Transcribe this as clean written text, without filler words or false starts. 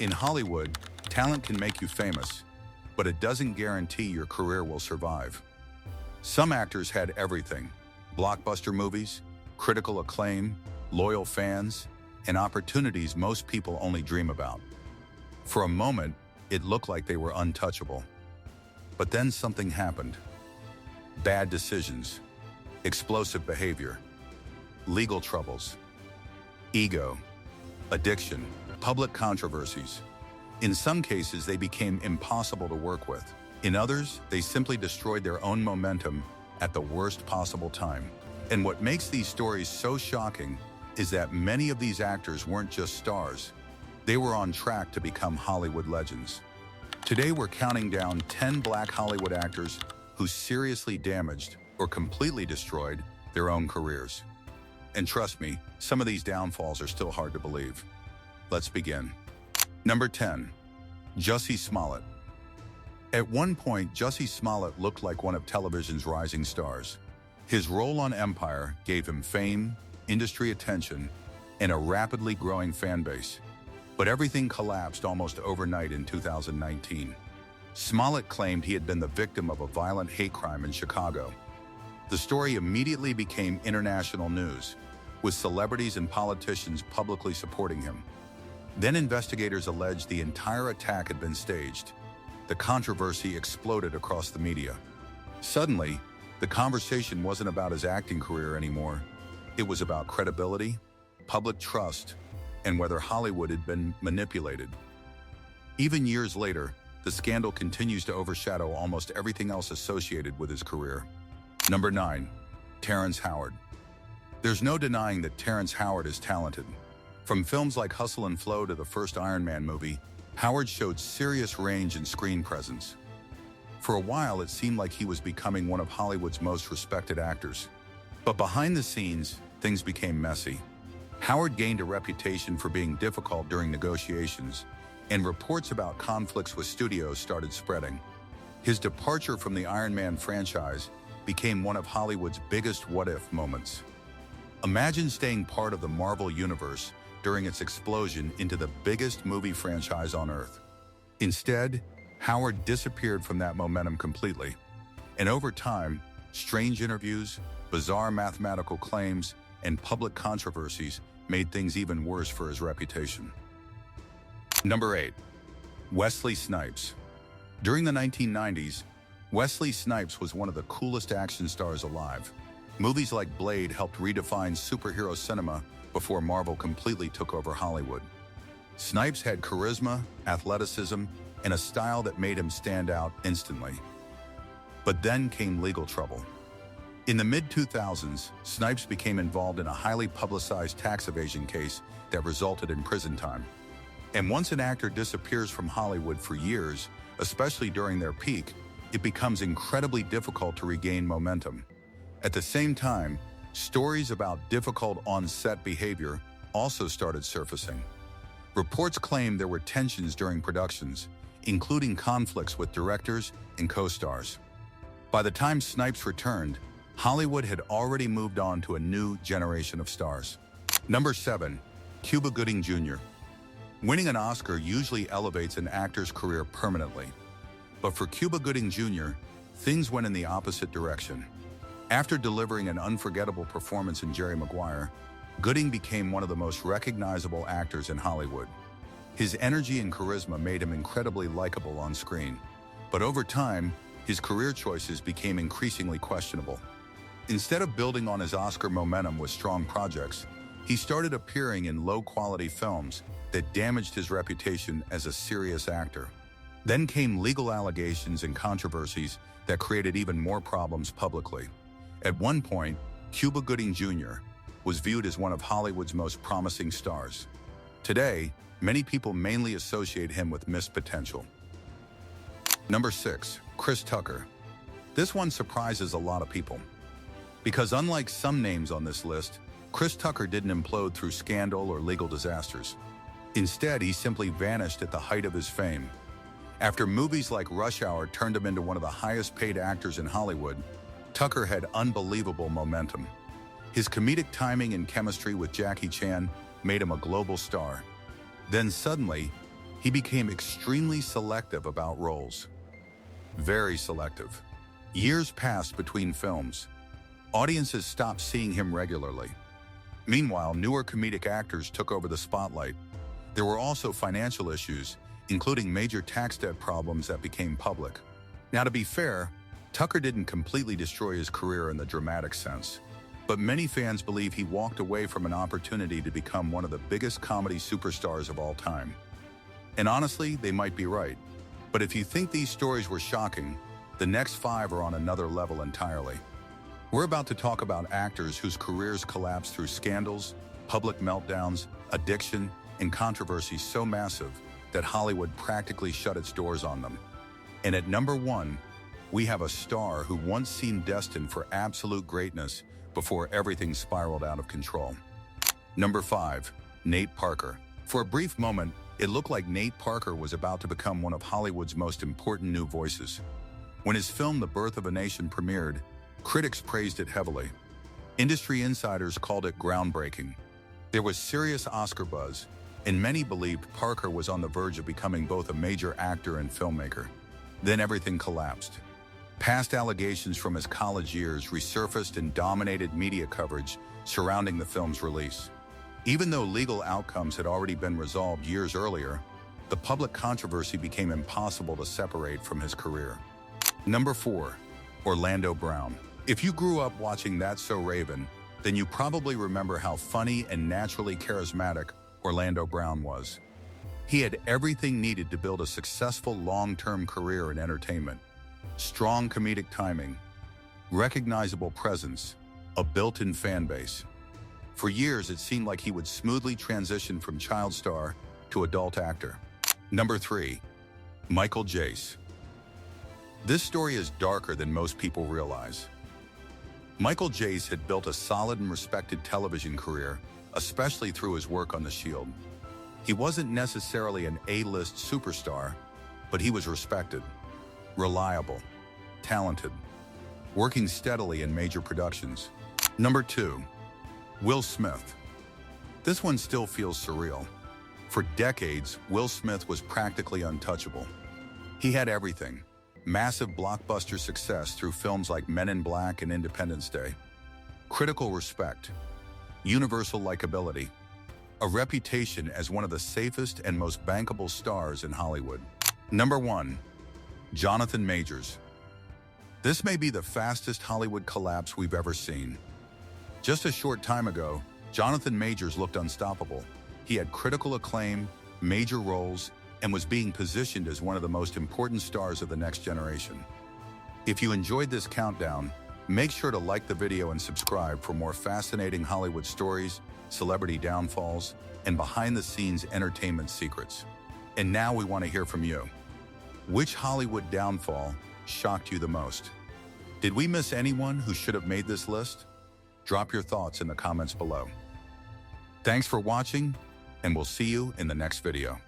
In Hollywood, talent can make you famous, but it doesn't guarantee your career will survive. Some actors had everything: blockbuster movies, critical acclaim, loyal fans, and opportunities most people only dream about. For a moment, it looked like they were untouchable. But then something happened. Bad decisions, explosive behavior, legal troubles, ego, addiction, public controversies. In some cases, they became impossible to work with. In others, they simply destroyed their own momentum at the worst possible time. And what makes these stories so shocking is that many of these actors weren't just stars. They were on track to become Hollywood legends. Today, we're counting down 10 Black Hollywood actors who seriously damaged or completely destroyed their own careers. And trust me, some of these downfalls are still hard to believe. Let's begin. Number 10. Jussie Smollett. At one point, Jussie Smollett looked like one of television's rising stars. His role on Empire gave him fame, industry attention, and a rapidly growing fan base. But everything collapsed almost overnight in 2019. Smollett claimed he had been the victim of a violent hate crime in Chicago. The story immediately became international news, with celebrities and politicians publicly supporting him. Then investigators alleged the entire attack had been staged. The controversy exploded across the media. Suddenly, the conversation wasn't about his acting career anymore. It was about credibility, public trust, and whether Hollywood had been manipulated. Even years later, the scandal continues to overshadow almost everything else associated with his career. Number 9. Terrence Howard. There's no denying that Terrence Howard is talented. From films like Hustle and Flow to the first Iron Man movie, Howard showed serious range and screen presence. For a while, it seemed like he was becoming one of Hollywood's most respected actors. But behind the scenes, things became messy. Howard gained a reputation for being difficult during negotiations, and reports about conflicts with studios started spreading. His departure from the Iron Man franchise became one of Hollywood's biggest what-if moments. Imagine staying part of the Marvel Universe during its explosion into the biggest movie franchise on Earth. Instead, Howard disappeared from that momentum completely. And over time, strange interviews, bizarre mathematical claims, and public controversies made things even worse for his reputation. Number 8. Wesley Snipes. During the 1990s, Wesley Snipes was one of the coolest action stars alive. Movies like Blade helped redefine superhero cinema before Marvel completely took over Hollywood. Snipes had charisma, athleticism, and a style that made him stand out instantly. But then came legal trouble. In the mid-2000s, Snipes became involved in a highly publicized tax evasion case that resulted in prison time. And once an actor disappears from Hollywood for years, especially during their peak, it becomes incredibly difficult to regain momentum. At the same time, stories about difficult on-set behavior also started surfacing. Reports claimed there were tensions during productions, including conflicts with directors and co-stars. By the time Snipes returned, Hollywood had already moved on to a new generation of stars. Number 7. Cuba Gooding Jr. Winning an Oscar usually elevates an actor's career permanently. But for Cuba Gooding Jr., things went in the opposite direction. After delivering an unforgettable performance in Jerry Maguire, Gooding became one of the most recognizable actors in Hollywood. His energy and charisma made him incredibly likable on screen. But over time, his career choices became increasingly questionable. Instead of building on his Oscar momentum with strong projects, he started appearing in low-quality films that damaged his reputation as a serious actor. Then came legal allegations and controversies that created even more problems publicly. At one point, Cuba Gooding Jr. was viewed as one of Hollywood's most promising stars. Today, many people mainly associate him with missed potential. Number 6. Chris Tucker. This one surprises a lot of people. Because unlike some names on this list, Chris Tucker didn't implode through scandal or legal disasters. Instead, he simply vanished at the height of his fame. After movies like Rush Hour turned him into one of the highest-paid actors in Hollywood, Tucker had unbelievable momentum. His comedic timing and chemistry with Jackie Chan made him a global star. Then suddenly, He became extremely selective about roles. Very selective. Years passed between films. Audiences stopped seeing him regularly. Meanwhile, newer comedic actors took over the spotlight. There were also financial issues, including major tax debt problems that became public. Now, to be fair, Tucker didn't completely destroy his career in the dramatic sense, but many fans believe he walked away from an opportunity to become one of the biggest comedy superstars of all time. And honestly, they might be right. But if you think these stories were shocking, the next 5 are on another level entirely. We're about to talk about actors whose careers collapsed through scandals, public meltdowns, addiction, and controversy so massive that Hollywood practically shut its doors on them. And at number 1, we have a star who once seemed destined for absolute greatness before everything spiraled out of control. Number 5, Nate Parker. For a brief moment, it looked like Nate Parker was about to become one of Hollywood's most important new voices. When his film The Birth of a Nation premiered, critics praised it heavily. Industry insiders called it groundbreaking. There was serious Oscar buzz, and many believed Parker was on the verge of becoming both a major actor and filmmaker. Then everything collapsed. Past allegations from his college years resurfaced and dominated media coverage surrounding the film's release. Even though legal outcomes had already been resolved years earlier, the public controversy became impossible to separate from his career. Number 4, Orlando Brown. If you grew up watching That's So Raven, then you probably remember how funny and naturally charismatic Orlando Brown was. He had everything needed to build a successful long-term career in entertainment. Strong comedic timing, recognizable presence, a built-in fan base. For years, it seemed like he would smoothly transition from child star to adult actor. Number 3, Michael Jace. This story is darker than most people realize. Michael Jace had built a solid and respected television career, especially through his work on The Shield. He wasn't necessarily an A-list superstar, but he was respected, reliable, talented, working steadily in major productions. Number 2, Will Smith. This one still feels surreal. For decades, Will Smith was practically untouchable. He had everything: massive blockbuster success through films like Men in Black and Independence Day, critical respect, universal likability, a reputation as one of the safest and most bankable stars in Hollywood. Number 1, Jonathan Majors. This may be the fastest Hollywood collapse we've ever seen. Just a short time ago, Jonathan Majors looked unstoppable. He had critical acclaim, major roles, and was being positioned as one of the most important stars of the next generation. If you enjoyed this countdown, make sure to like the video and subscribe for more fascinating Hollywood stories, celebrity downfalls, and behind-the-scenes entertainment secrets. And now we want to hear from you. Which Hollywood downfall shocked you the most? Did we miss anyone who should have made this list? Drop your thoughts in the comments below. Thanks for watching, and we'll see you in the next video.